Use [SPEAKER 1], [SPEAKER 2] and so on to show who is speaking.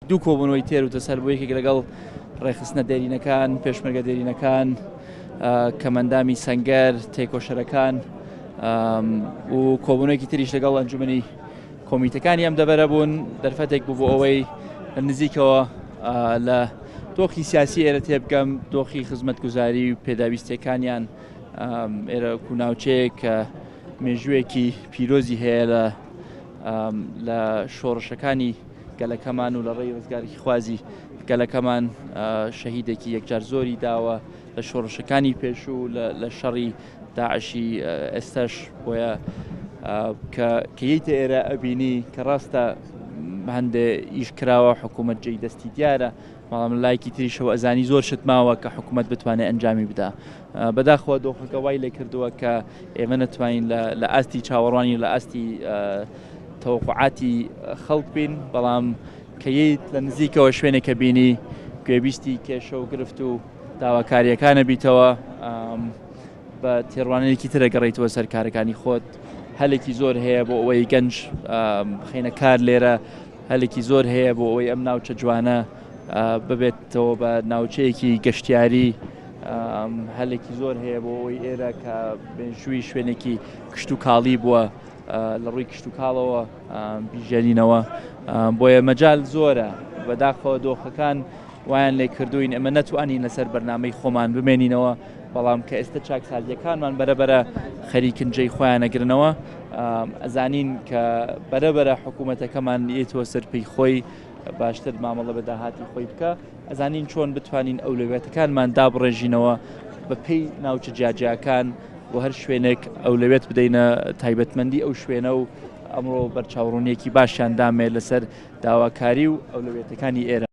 [SPEAKER 1] دوو کۆبوونەوەی تێروتە سەر بۆ یەکێک لەگەڵ ڕێخستنە دێرینەکان پێشمەرگە دێرینەکان کەمەندامی سەنگەر تێکۆشەرەکان و کۆبوونەوەیەکی تریش لەگەڵ ئەنجومەنی کۆمیتەکانی ئەم دەبەرە بوون دەرفەتێک بوو بۆ ئەوەی نزیکەوە لە دۆخی سیاسی ئێرە تێبگەم دۆخی خزمەتگوزاری و پێداویستیەکانیان ئێرە کووناوچەیەک کە مێژوویەکی پیرۆزی هەیە لە شۆڕشەکانی گەلەکەمان و لە ڕێی ڕزگارێکی خوازی گەلەکەمان شەهیدێکی یەکجار زۆری داوە لە شۆڕشەکانی پێشوو لە شەڕی داعشی ئێستاش بۆیە کە یەیتە ئێرە ئەبینی کە ڕاستە هەندێ ئیش کراوە حکوومەت جێی دەستی دیارە بەڵام لایەکی تریشەوە ئەزانی زۆر شتماوە کە حکوومەت بتوانێت ئەنجامی بدا بەداخەوە دۆخەکە وای لێ کردووە کە ئێمە نتوانین لە ئاستی چاوەڕوانی لە ئاستی تەوقعاتی خەڵک بین بەڵام کە یەیت لە نزیکەوە شوێنێکە بینی گوێبیستی کێشە و گرفت و داواکاریەکانە بیتەوە بە تێڕوانەیەکی ترە گەڕێیتەوە سەر کارەکانی خۆت هەلێکی زۆر هەیە بۆ ئەوەی گەنج بخینە کار لێرە هەلێکی زۆر هەیە بۆ ئەوەی ئەم ناوچە جوانە ببێتەوە بە ناوچەیەکی گەشتیاری هەلێکی زۆر هەیە بۆ ئەوەی ئێرە کە بێژووی شوێنێکی کشت و کاڵی بووە لە ڕووی کشت و کاڵەوە بیژێنینەوە بۆیە مەجال زۆرە بەداخەوە دۆخەکان وایان لێ کردوین ئەمە نەتوانین لەسەر بەرنامەی خۆمان بمێنینەوە بەڵام کە ئێستا چاکسازیەکانمان بەرەبەرە خەریکنجەی خۆیان ئەگرنەوە ئەزانین کە بەرەبەرە حکوومەتەکەمان یێتەوە سەرپەی خۆی باشتر مامەڵە بە داهاتی خۆی بکە ئەزانین چۆن بتوانین ئەولوێتەکانمان دابڕێژینەوە بە پێی ناوچە جیاجیاکان بۆ هەر شوێنێک ئەولوێت بدەینە تایبەتمەندی ئەو شوێنە و ئەمڕۆ بەرچاوڕوونیەکی باشیان دامێ لەسەر داواکاری و ئەولوێتەکانی ئێرە